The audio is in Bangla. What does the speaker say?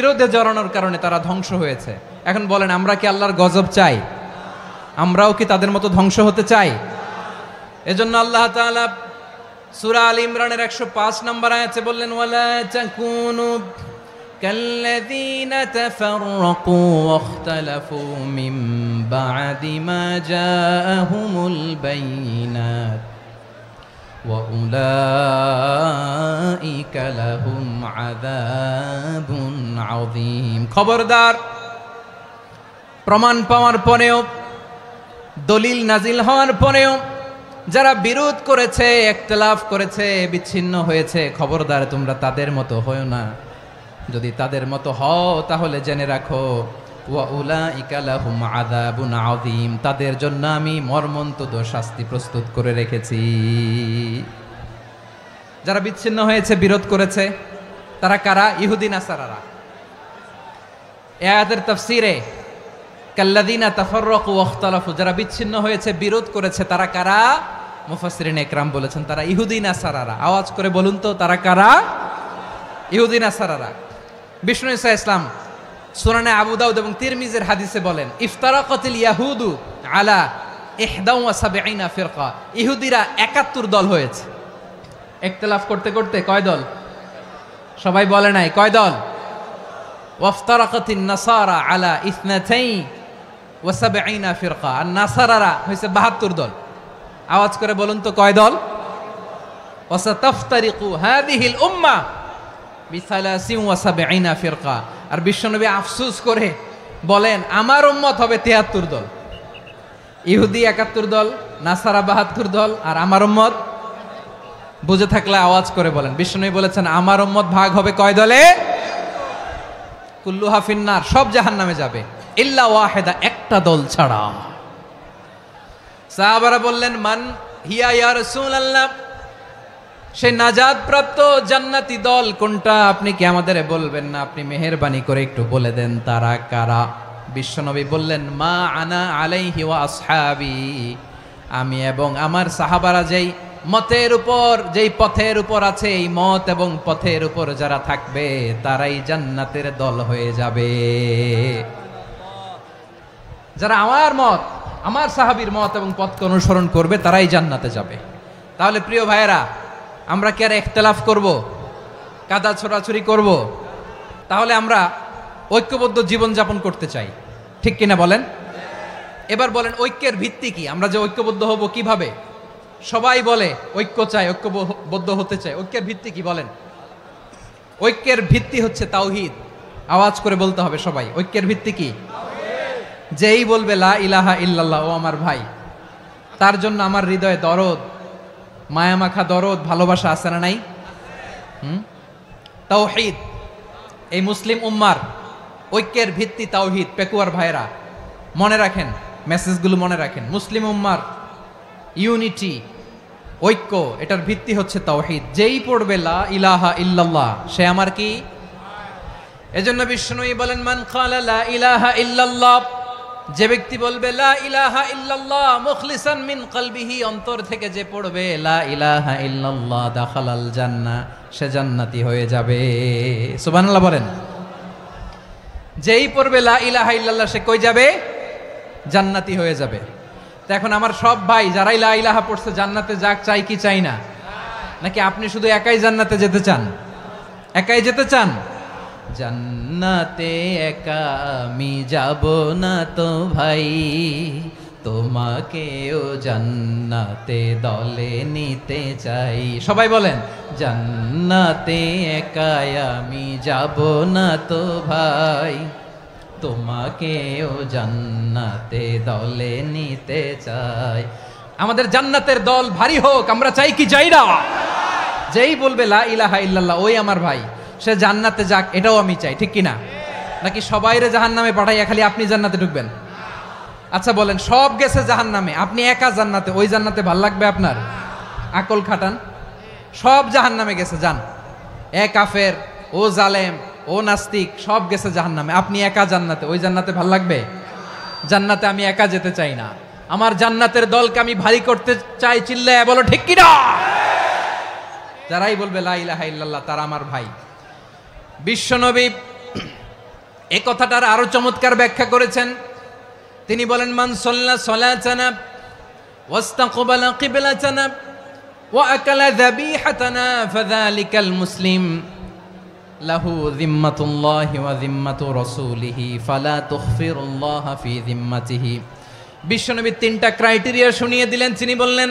বিরোধে জড়ানোর কারণে তারা ধ্বংস হয়েছে। এখন বলেন, আমরা কি আল্লাহর গজব চাই? আমরাও কি তাদের মতো ধ্বংস হতে চাই? এজন্য আল্লাহ তাআলা সূরা আল ইমরানের 105 নম্বর আয়াতে বললেন, ওয়ালা তাকুনু কাল্লাযীনা তাফাররাকু ওয়াখতালাফু মিন বা'দি মা জাআহুমুল বাইয়িনাত ওয়া উলাইকা লাহুম আযাবুন আযীম। খবরদার, প্রমাণ পাওয়ার পরেও, দলিল নাজিল হওয়ার পরেও যারা বিরোধ করেছে, ইখতিলাফ করেছে, বিচ্ছিন্ন হয়েছে, খবরদার তোমরা তাদের মতো হয়ো না। যদি তাদের মতো হও তাহলে জেনে রাখো, ওয়া উলাইকা লাহুম আযাবুন আযীম, তাদের জন্য আমি মর্মন্তুদ শাস্তি প্রস্তুত করে রেখেছি। যারা বিচ্ছিন্ন হয়েছে, বিরোধ করেছে, তারা কারা? ইহুদি নাসারারা। এই আয়াতের তাফসীরে কাল্লাযীনা তাফাররাকু ওয়াখতালাফু, যারা বিচ্ছিন্ন হয়েছে, বিরোধ করেছে, তারা কারা? মুফাসসিরিন ইকরাম বলেছেন তারা ইহুদি নাসারারা। আওয়াজ করে বলুন তো, তারা কারা? ইহুদি নাসারারা। বিষ্ণু ঈসা ইসলাম সুনানে আবু দাউদ এবং তিরমিজির হাদিসে বলেন, ইফতারাকাতিল ইয়াহুদু আলা 71 ফিরকা, ইহুদিরা 71 দল হয়েছে। ইখতিলাফ করতে করতে কয় দল? সবাই বলে নাই, কয় দল? ওয়াফতারাকাতিন নাসারা আলা 72 ফিরকা, আর নাসারারা হয়েছে 72 দল। আওয়াজ করে বলুন তো, কয় দল? ওয়াসাতাফতারিকু হাযিহিল উম্মাহ বি73 ফিরকা। আর বিশ্বনবী আফসোস করে বলেন, আমার উম্মত হবে 73 দল। ইহুদি 71 দল, নাসারা 72 দল, আর আমার উম্মত, বুঝে থাকলে আওয়াজ করে বলেন। বিশ্বনবী বলেছেন, আমার উম্মত ভাগ হবে কয় দলে? কুল্লুহা ফিন্নার, সব জাহান্নামে যাবে, ইল্লা ওয়াহিদা, একটা দল ছাড়া। সাহাবারা বললেন, মান হিয়া ইয়া রাসূলুল্লাহ, সেই নাজাত প্রাপ্ত জান্নাতি দল কোনটা? আপনি কি আমাদের বলবেন না? আপনি মেহেরবানি করে একটু বলে দেন তারা কারা। বিশ্বনবী বললেন, মা আনা আলাইহি ওয়া আসহাবি, আমি এবং আমার সাহাবারা যেই মতের উপর, যেই পথের উপর আছে, এই মত এবং পথের উপর যারা থাকবে তারাই জান্নাতের দল হয়ে যাবে। যারা আমার মত, আমার সাহাবীর মত এবং পথকে অনুসরণ করবে তারাই জান্নাতে যাবে। তাহলে প্রিয় ভাইয়েরা, আমরা কি আর ইখতিলাফ করব, কাদা ছোড়াছুরি করব? তাহলে আমরা ঐক্যবদ্ধ জীবন যাপন করতে চাই, ঠিক কিনা বলেন? এবার বলেন, ঐক্যের ভিত্তি কি? আমরা যে ঐক্যবদ্ধ হব কিভাবে? সবাই বলে ঐক্য চাই, ঐক্যবদ্ধ হতে চাই। ঐক্যের ভিত্তি কি বলেন? ঐক্যের ভিত্তি হচ্ছে তাওহীদ। আওয়াজ করে বলতে হবে সবাই, ঐক্যের ভিত্তি কি? যেই বলবে লা ইলাহা ইল্লাল্লাহ, ও আমার ভাই, তার জন্য আমার হৃদয়ে দরদ, মায়ামাখা দরদ, ভালোবাসা আছে না নাই? তাওহীদ। এই মুসলিম উম্মার ঐক্যের ভিত্তি তাওহীদ। পেকুয়ার ভাইরা মনে রাখেন, মেসেজগুলো মনে রাখেন। মুসলিম উম্মার ইউনিটি, ঐক্য, এটার ভিত্তি হচ্ছে তাওহীদ। যেই পড়বে লা ইলাহা ইল্লাল্লাহ, সে আমার কি? এজন্য বিষ্ণুই বলেন, মান ক্বালা লা ইলাহা ইল্লাল্লাহ, যে ব্যক্তি বলবে লা ইলাহা ইল্লাল্লাহ মুখলিসান মিন কলবিহি, অন্তর থেকে যে পড়বে লা ইলাহা ইল্লাল্লাহ, দাখালাল জান্নাহ, সে জান্নাতি হয়ে যাবে। সুবহানাল্লাহ বলেন। যেই পড়বে লা ইলাহা ইল্লাল্লাহ, সে কই যাবে? জান্নাতি হয়ে যাবে। তো এখন আমার সব ভাই যারাই লা ইলাহা পড়ছে জান্নাতে যাক, চাই কি চাই না? নাকি আপনি শুধু একাই জান্নাতে যেতে চান? একাই যেতে চান? জান্নাতে একা আমি যাব না তো ভাই, তোমাকেও জান্নাতে দলে নিতে চাই। সবাই বলেন, জান্নাতে একা আমি যাব না তো ভাই, তোমাকেও জান্নাতে দলে নিতে চাই। আমাদের জান্নাতের দল ভারী হোক, আমরা চাই কি চাই না? যেই বলবে লা ইলাহা ইল্লাল্লাহ, ওই আমার ভাই, সে জান্নাতে যাক, এটাও আমি চাই, ঠিক কিনা? নাকি সবাইরে জাহান্নামে পাঠাইয়া খালি আপনি জান্নাতে ঢুকবেন? আচ্ছা বলেন, সব গেছে জাহান্নামে, আপনি একা জান্নাতে, ওই জান্নাতে ভাল লাগবে আপনার? আকল খাটান। সব জাহান্নামে গেছে, যান। এ কাফের, ও জালেম, ও নাস্তিক, সব গেছে জাহান্নামে, আপনি একা জান্নাতে, ওই জান্নাতে ভাল লাগবে? জান্নাতে আমি একা যেতে চাই না, আমার জান্নাতের দলকে আমি ভারী করতে চাই। চিল্লায় বলো ঠিক কিনা? যারাই বলবে লা ইলাহা ইল্লাল্লাহ, তারা আমার ভাই। বিশ্বনবী এই কথাটার আরো চমৎকার ব্যাখ্যা করেছেন। তিনি বলেন, মান সাল্লা সালাতানা ওয়াস্তাকবালা কিবলাতানা ওয়া আকালা যাবিহাতানা ফাযালিকাল মুসলিম লাহু যিম্মাতুল্লাহি ওয়া যিম্মাতু রাসূলিহি ফালা তুখফিরুল্লাহা ফি যিম্মাতিহি। বিশ্বনবী তিনটা ক্রাইটেরিয়া শুনিয়ে দিলেন। তিনি বললেন,